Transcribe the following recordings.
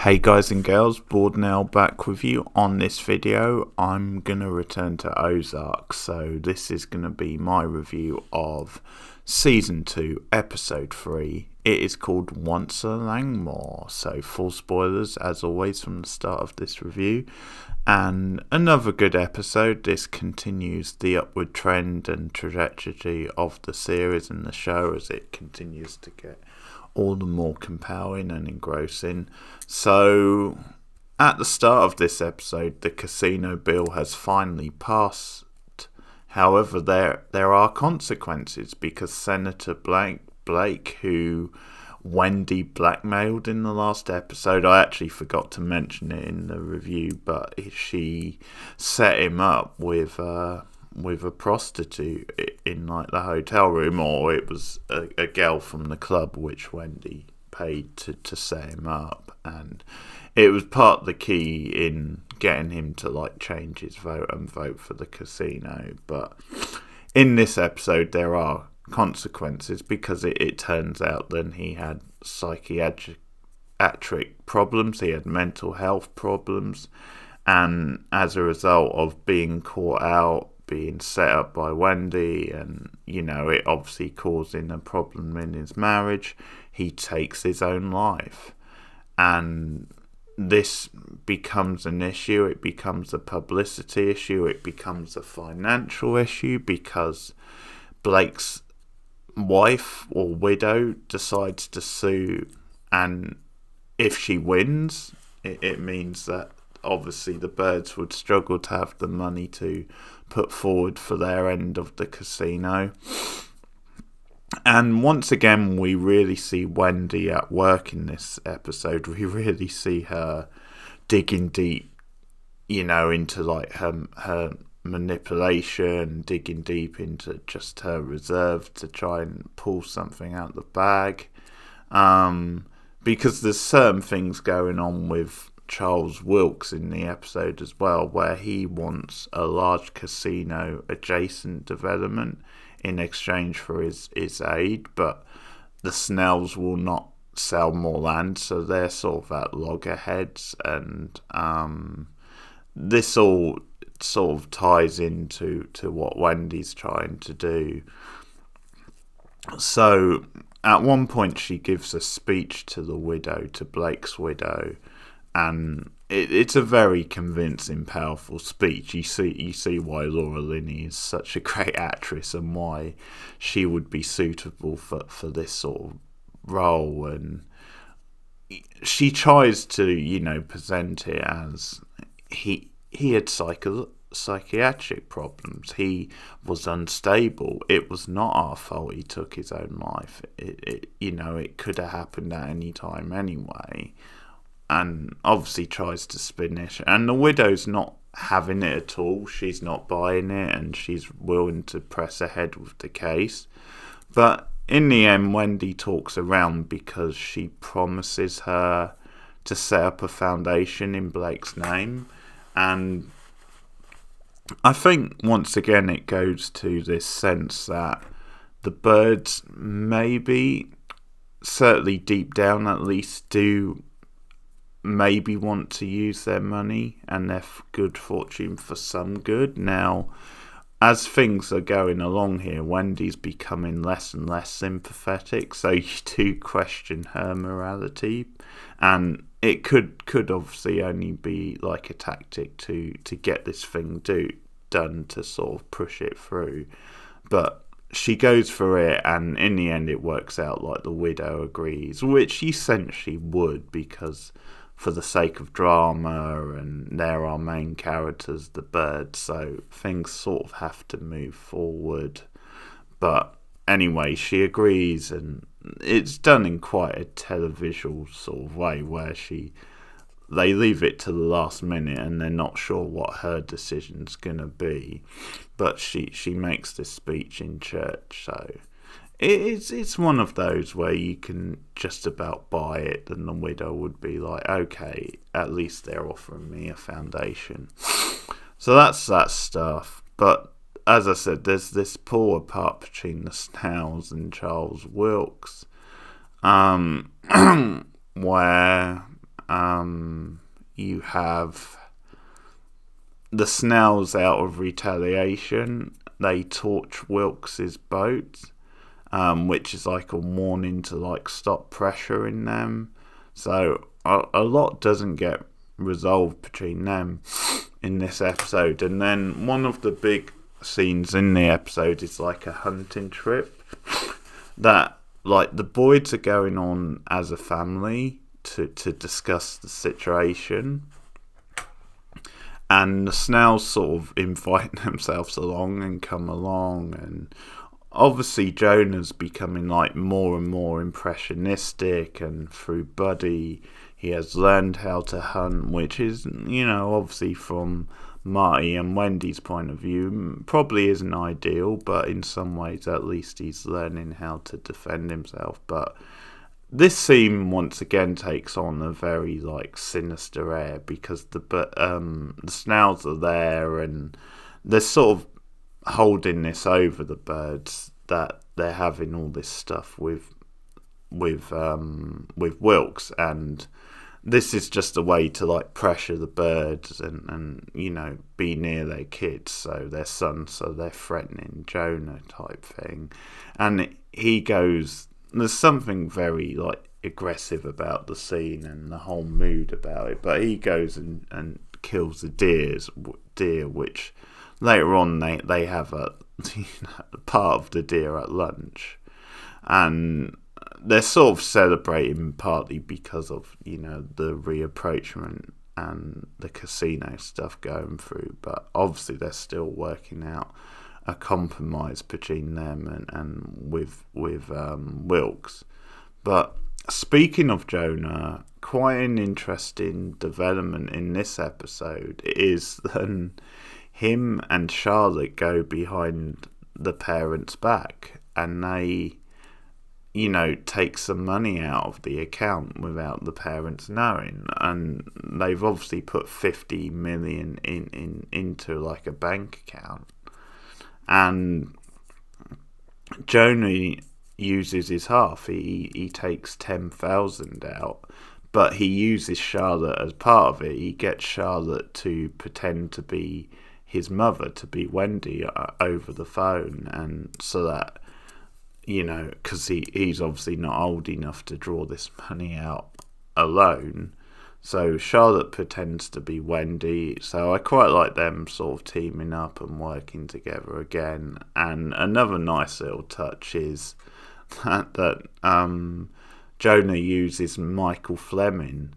Hey guys and girls, Board now back with you. On this video I'm going to return to Ozark, so this is going to be my review of Season 2, Episode 3. It is called Once a Langmore, so full spoilers as always from the start of this review. And another good episode. This continues the upward trend and trajectory of the series and the show as it continues to get all the more compelling and engrossing. So, at the start of this episode, the casino bill has finally passed. However, there are consequences because Senator Blake, who Wendy blackmailed in the last episode, I actually forgot to mention it in the review, but she set him up with a prostitute in like the hotel room, or it was a girl from the club which Wendy paid to set him up, and it was part of the key in getting him to like change his vote and vote for the casino. But in this episode there are consequences because it turns out that he had psychiatric problems, he had mental health problems, and as a result of being caught out, being set up by Wendy, and it obviously causing a problem in his marriage, he takes his own life. And this becomes an issue, it becomes a publicity issue, it becomes a financial issue because Blake's wife or widow decides to sue, and if she wins, it means that obviously the Birds would struggle to have the money to put forward for their end of the casino. And once again we really see Wendy at work in this episode. We really see her digging deep, into like her manipulation, digging deep into just her reserve to try and pull something out the bag. Because there's certain things going on with Charles Wilkes in the episode as well, where he wants a large casino adjacent development in exchange for his aid, but the Snells will not sell more land, so they're sort of at loggerheads, and this all sort of ties into what Wendy's trying to do. So at one point she gives a speech to the widow, to Blake's widow, and it's a very convincing, powerful speech. You see why Laura Linney is such a great actress and why she would be suitable for this sort of role. And she tries to, present it as he had psychiatric problems. He was unstable. It was not our fault he took his own life. It could have happened at any time anyway. And obviously tries to spin it. And the widow's not having it at all. She's not buying it, and she's willing to press ahead with the case. But in the end, Wendy talks around because she promises her to set up a foundation in Blake's name. And I think, once again, it goes to this sense that the Birds maybe, certainly deep down at least, do maybe want to use their money and their good fortune for some good. Now, as things are going along here, Wendy's becoming less and less sympathetic, so you do question her morality, and it could obviously only be like a tactic to get this thing done to sort of push it through. But she goes for it, and in the end it works out like the widow agrees, which essentially would, because for the sake of drama, and they're our main characters, the Birds, so things sort of have to move forward. But anyway, she agrees, and it's done in quite a televisual sort of way, where they leave it to the last minute and they're not sure what her decision's gonna be, but she makes this speech in church, so it's one of those where you can just about buy it, and the widow would be like, okay, at least they're offering me a foundation. So that's that stuff. But as I said, there's this pull apart between the Snells and Charles Wilkes, where you have the Snells out of retaliation. They torch Wilkes's boat, which is like a warning to like stop pressuring them. So a lot doesn't get resolved between them in this episode. And then one of the big scenes in the episode is like a hunting trip that like the Boyds are going on as a family to discuss the situation. And the Snells sort of invite themselves along and come along, and obviously Jonah's becoming like more and more impressionistic, and through Buddy he has learned how to hunt, which is, obviously from Marty and Wendy's point of view probably isn't ideal, but in some ways at least he's learning how to defend himself. But this scene once again takes on a very like sinister air because the Snells are there and they're sort of holding this over the birds that they're having all this stuff with Wilkes, and this is just a way to like pressure the birds and be near their kids, so their sons, so they're threatening Jonah type thing. And he goes, there's something very like aggressive about the scene and the whole mood about it, but he goes and kills the deer, which later on they have a part of the deer at lunch, and they're sort of celebrating partly because of the reapproachment and the casino stuff going through, but obviously they're still working out a compromise between them and with Wilkes. But speaking of Jonah, quite an interesting development in this episode is that him and Charlotte go behind the parents' back and they take some money out of the account without the parents knowing, and they've obviously put 50 million into like a bank account. And Jonah uses his half. He takes 10,000 out, but he uses Charlotte as part of it. He gets Charlotte to pretend to be his mother, to be Wendy, over the phone, and so that because he's obviously not old enough to draw this money out alone. So Charlotte pretends to be Wendy. So I quite like them sort of teaming up and working together again. And another nice little touch is that Jonah uses Michael Fleming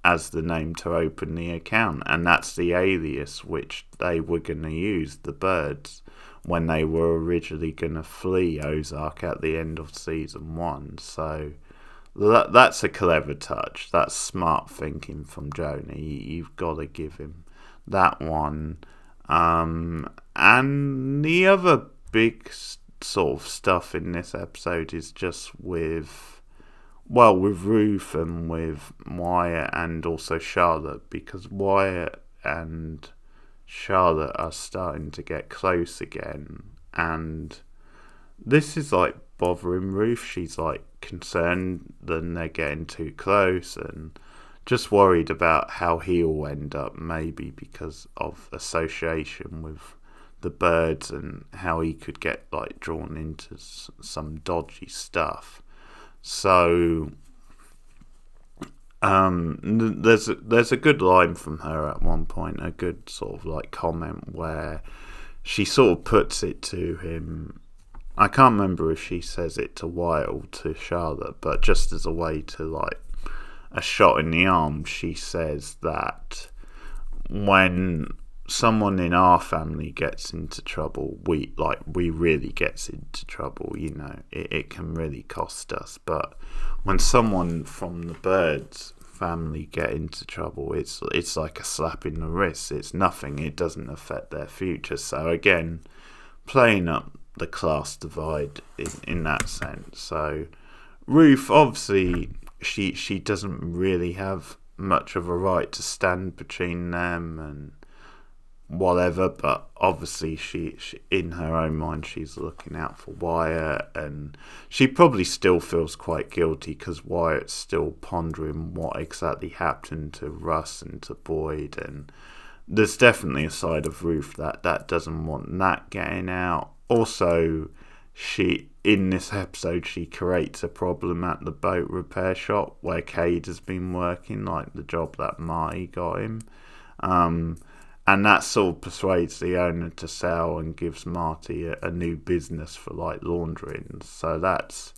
as the name to open the account. And that's the alias which they were going to use, the birds, when they were originally going to flee Ozark at the end of season 1. So that's a clever touch. That's smart thinking from Jonah. You've got to give him that one. And the other big sort of stuff in this episode is just with Ruth and with Wyatt and also Charlotte, because Wyatt and Charlotte are starting to get close again, and this is like bothering Ruth. She's like concerned that they're getting too close and just worried about how he'll end up, maybe because of association with the birds and how he could get like drawn into some dodgy stuff. So there's a good line from her at one point, a good sort of like comment where she sort of puts it to him. I can't remember if she says it to Wyatt or to Charlotte, but just as a way to like a shot in the arm, she says that when someone in our family gets into trouble, we really gets into trouble, it can really cost us. But when someone from the birds family get into trouble, it's like a slap in the wrist. It's nothing. It doesn't affect their future. So again, playing up the class divide in that sense. So Ruth, obviously, she doesn't really have much of a right to stand between them, and whatever, but obviously she in her own mind she's looking out for Wyatt, and she probably still feels quite guilty because Wyatt's still pondering what exactly happened to Russ and to Boyd, and there's definitely a side of Ruth that doesn't want that getting out. Also, she in this episode she creates a problem at the boat repair shop where Cade has been working, like the job that Marty got him. And that sort of persuades the owner to sell and gives Marty a new business for like laundering. So that's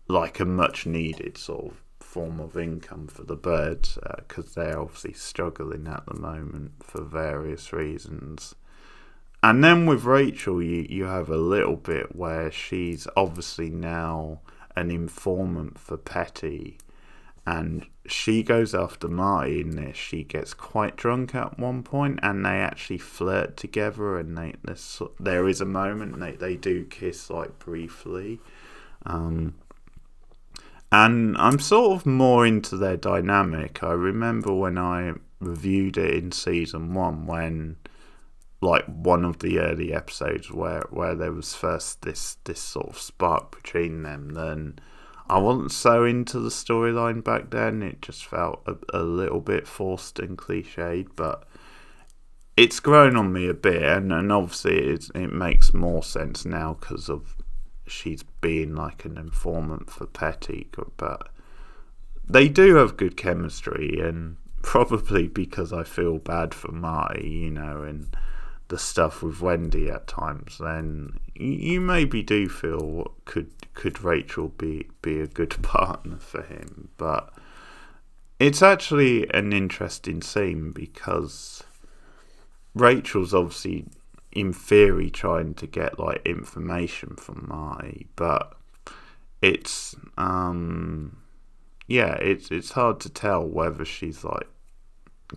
like a much needed sort of form of income for the birds, because they're obviously struggling at the moment for various reasons. And then with Rachel, you have a little bit where she's obviously now an informant for Petty, and she goes after Marty in this. She gets quite drunk at one point, and they actually flirt together, and there is a moment they do kiss like briefly. And I'm sort of more into their dynamic. I remember when I reviewed it in season 1, when like one of the early episodes where there was first this sort of spark between them, then I wasn't so into the storyline back then. It just felt a little bit forced and cliched, but it's grown on me a bit, and obviously it makes more sense now because of she's being like an informant for Petty. But they do have good chemistry, and probably because I feel bad for Marty, and the stuff with Wendy at times, then you maybe do feel could Rachel be a good partner for him. But it's actually an interesting scene because Rachel's obviously in theory trying to get like information from Marty, but it's it's hard to tell whether she's like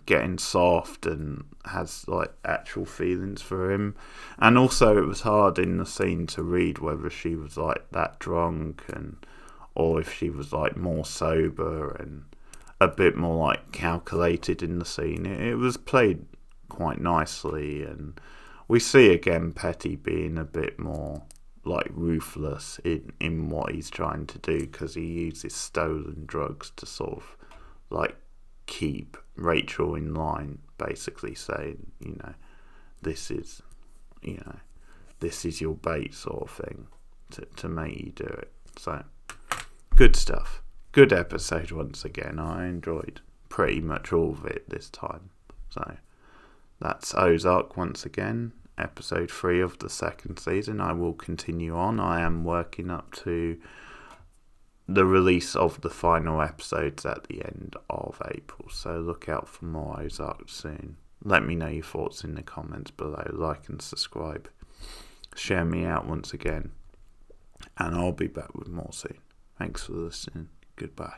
getting soft and has like actual feelings for him. And also it was hard in the scene to read whether she was like that drunk or if she was like more sober and a bit more like calculated in the scene. It was played quite nicely, and we see again Petty being a bit more like ruthless in what he's trying to do, because he uses stolen drugs to sort of like keep Rachel in line, basically saying, this is your bait sort of thing to make you do it. So good stuff. Good episode once again. I enjoyed pretty much all of it this time. So that's Ozark once again, episode 3 of the 2nd season. I will continue on. I am working up to the release of the final episodes at the end of April, so look out for more Ozark soon. Let me know your thoughts in the comments below. Like and subscribe. Share me out once again, and I'll be back with more soon. Thanks for listening. Goodbye.